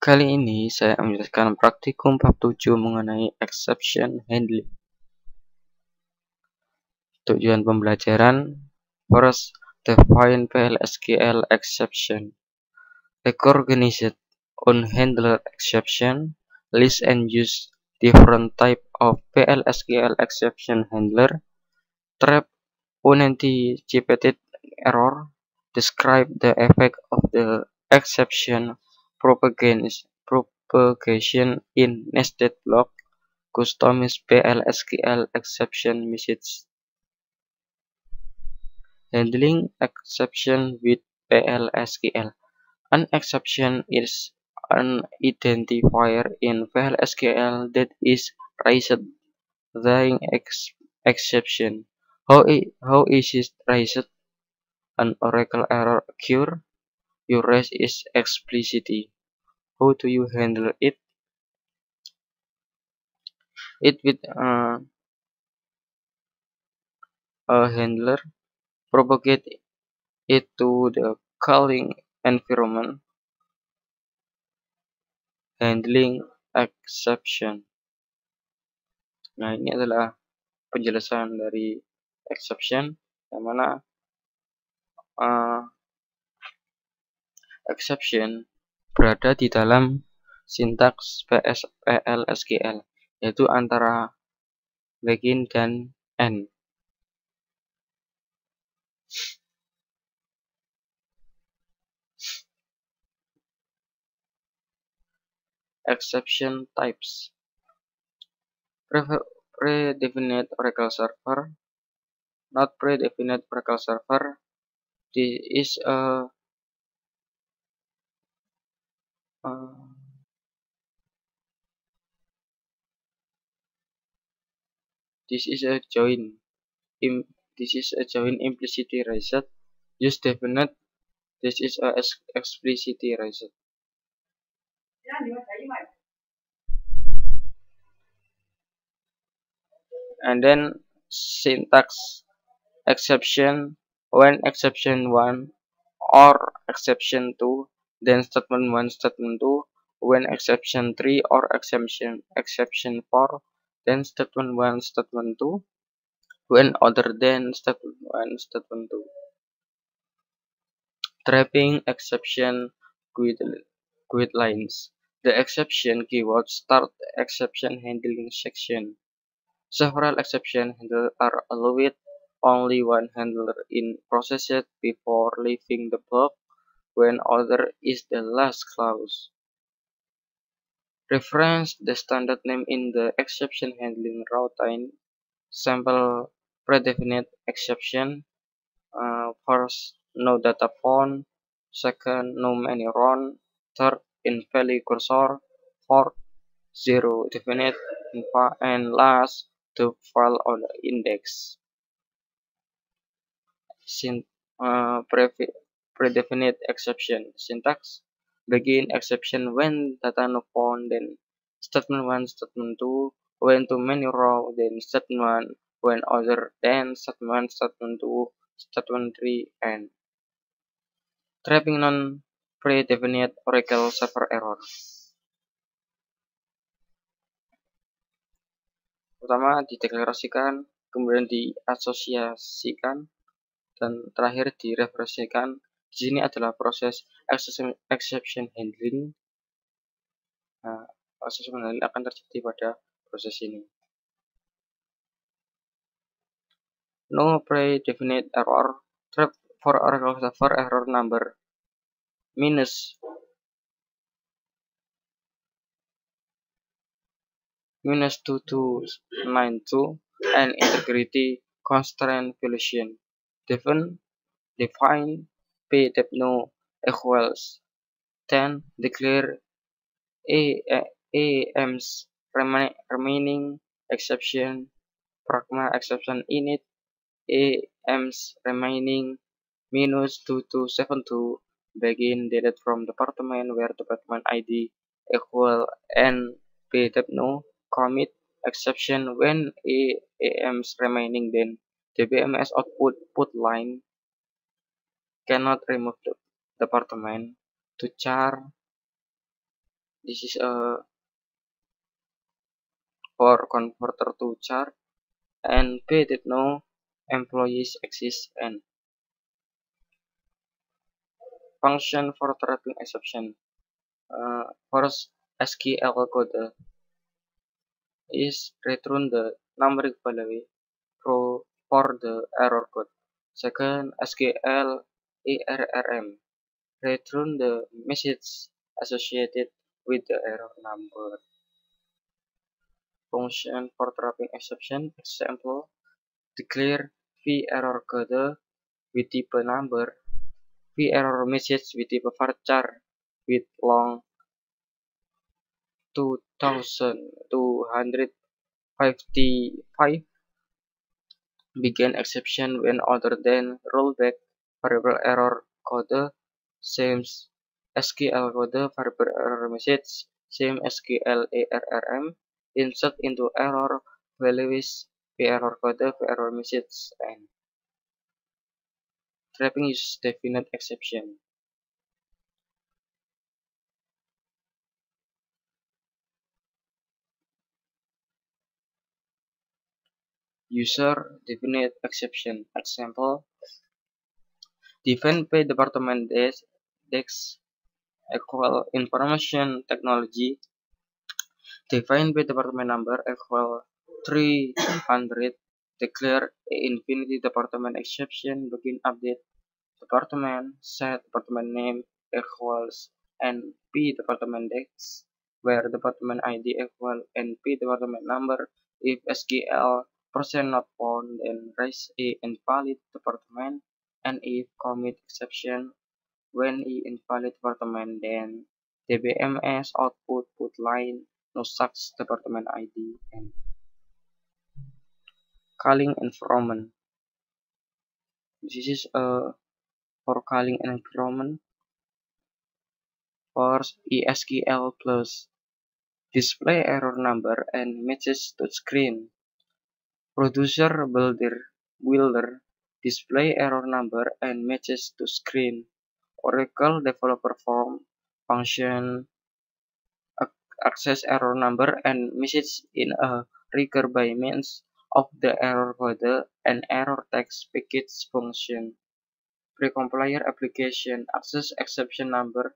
Kali ini saya menjelaskan praktikum bab 7 mengenai exception handling. Tujuan pembelajaran: first, define PLSQL exception. Recognize unhandled exception. List and use different type of PLSQL exception handler. Trap unanticipated error. Describe the effect of the exception propagation in nested block. Customize PLSQL exception message. Handling exception with PLSQL. An exception is an identifier in PLSQL that is raised during exception. How is it raised? An Oracle error occur. You raise it explicitly. How do you handle it? It with a handler. Propagate it to the calling environment. Handling exception. Nah, ini adalah penjelasan dari exception, yang mana exception berada di dalam sintaks PLSQL, yaitu antara begin dan end. Exception types: predefinite Oracle server, not predefinite Oracle server. This is a join. This is a join implicitly raised. Use definite. This is a explicitly raised. And then syntax: exception when exception 1 or exception 2, then statement 1 statement 2, when exception 3 or exception 4, then statement 1 statement 2, when other than statement 1 statement 2. Trapping exception guidelines. The exception keyword start exception handling section. Several exception handlers are allowed. Only one handler is processed before leaving the block, when other is the last clause. Reference the standard name in the exception handling routine. Sample predefinite exception. First, no data found. Second, no many run. Third, invalid cursor. Fourth, zero definite. And last, the file on the index. Predefinite exception syntax: begin exception when data no found, then statement 1 statement 2, when too many row, then statement 1, when other, then statement 1 statement 2, statement 3, and trapping non predefinite Oracle server error. Pertama dideklarasikan, kemudian diasosiasikan, dan terakhir direferensikan. Di sini adalah proses exception handling. Nah, exception handling akan terjadi pada proses ini. No predefinite error. Trap for Oracle server error number -2292 and integrity constraint violation. Define pdepno equals 10. Declare AM's remaining exception pragma exception init AM's remaining -2272 begin dated from department where department ID equal n pdepno commit exception when AM's remaining, then DBMS output line cannot remove the department to char This is a for converter to char, and P that no employees exist, and function for trapping exception. First SQL code is return the numeric value for the error code. Second, SQL ARRM return the message associated with the error number. Function for trapping exception. Example, declare v error code with type number, v error message with type varchar with long 2255 begin exception when other than rollback variable error code same SQL code variable error message same SQL ARRM insert into error values v error code v error message and trapping uses definite exception. User definite exception. Example, define by department desk equal information technology. Define by department number equal 300. Declare a infinity department exception. Begin update department. Set department name equals np department desk, where department ID equal np department number. If SQL percent not found, then raise a invalid department, and if commit exception when a invalid department, then DBMS output put line no such department ID and calling environment. This is for calling environment. First, ESQL plus display error number and matches to screen. Producer builder display error number and matches to screen. Oracle developer form function access error number and message in a trigger by means of the error code and error text package function. Precompiler application access exception number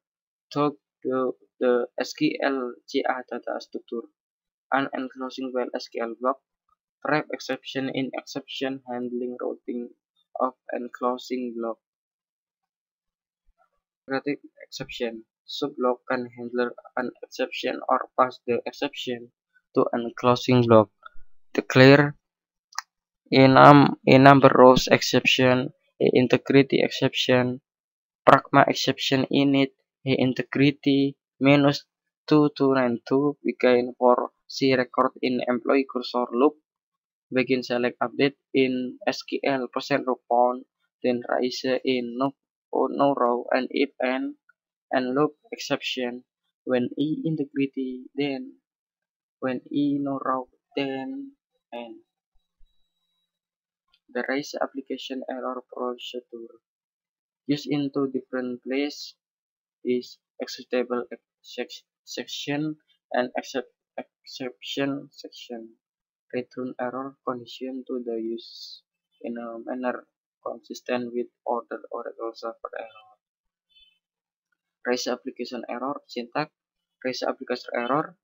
to the SQL data structure. Unenclosing while SQL block. Trap exception in exception handling routing of enclosing block. Static exception. Subblock can handle an exception or pass the exception to enclosing block. Declare a number rows exception, a integrity exception, pragma exception init, a integrity minus 2292 begin for C record in employee cursor loop. Begin select update in SQL percent row found, then raise in no row and if and loop exception when integrity, then when no row, then and the raise application error procedure used in two different places is executable section and exception section. Return error condition to the use in a manner consistent with order Oracle server error. Raise application error syntax. Raise application error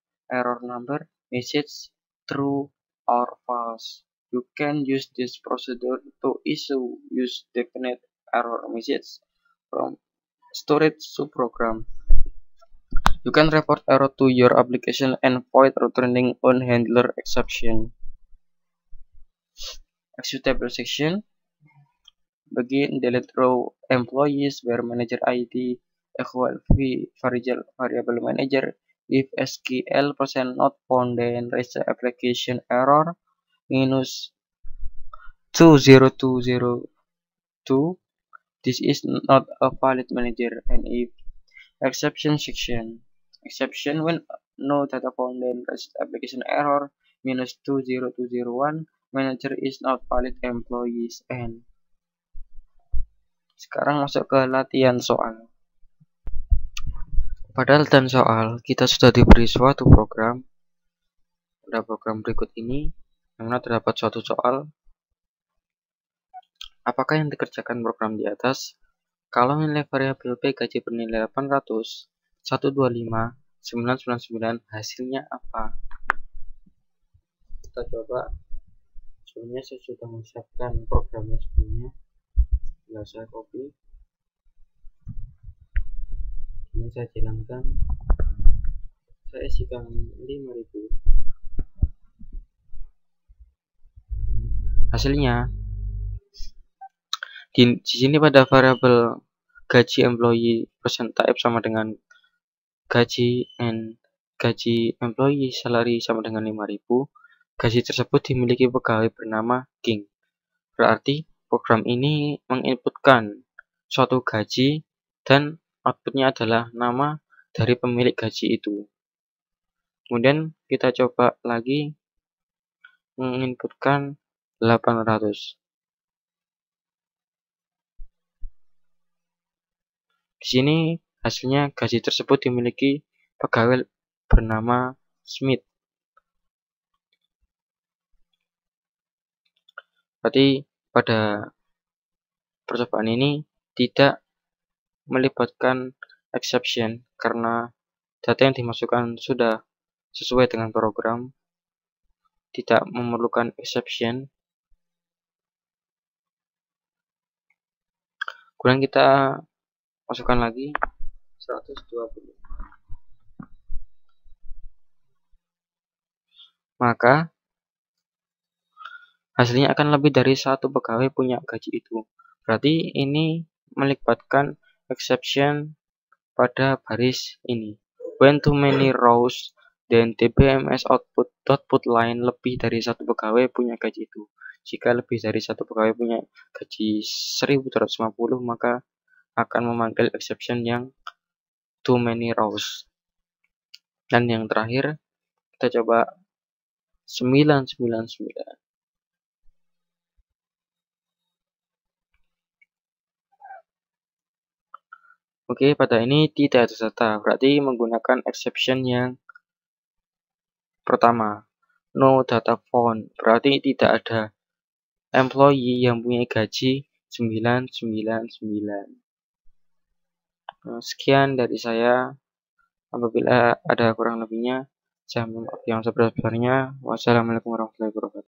number, message true or false. You can use this procedure to issue use definite error message from storage subprogram. You can report error to your application and avoid returning unhandler exception. Executable section. Begin delete row employees where manager ID equal variable manager. If SQL percent not found, then raise the application error minus 20202. This is not a valid manager. And if exception section. Exception when no data found, then raise the application error minus 20201. Manager is not valid employees. And sekarang masuk ke latihan soal. Pada latihan soal, kita sudah diberi suatu program. Pada program berikut ini, yang mana terdapat suatu soal. Apakah yang dikerjakan program di atas? Kalau nilai variabel B gaji bernilai 800, 125, 999, hasilnya apa? Kita coba. Sebelumnya saya sudah menyiapkan programnya sebelumnya. Bila saya copy, ini saya jalankan. Saya isikan 5000. Hasilnya di sini pada variabel gaji employee percent type sama dengan gaji employee salary sama dengan 5000. Gaji tersebut dimiliki pegawai bernama King. Berarti program ini menginputkan suatu gaji dan outputnya adalah nama dari pemilik gaji itu. Kemudian kita coba lagi menginputkan 800. Di sini hasilnya gaji tersebut dimiliki pegawai bernama Smith. Berarti pada percobaan ini tidak melibatkan exception karena data yang dimasukkan sudah sesuai dengan program, tidak memerlukan exception. Kemudian kita masukkan lagi 120. Maka hasilnya akan lebih dari satu pegawai punya gaji itu. Berarti ini melibatkan exception pada baris ini. When too many rows, then TBMS output line lebih dari satu pegawai punya gaji itu. Jika lebih dari satu pegawai punya gaji 1250, maka akan memanggil exception yang too many rows. Dan yang terakhir, kita coba 999. Oke, pada ini tidak ada data, berarti menggunakan exception yang pertama, no data found, berarti tidak ada employee yang punya gaji 999. Sekian dari saya. Apabila ada kurang lebihnya, saya mohon maaf yang sebesar-besarnya. Wassalamualaikum warahmatullahi wabarakatuh.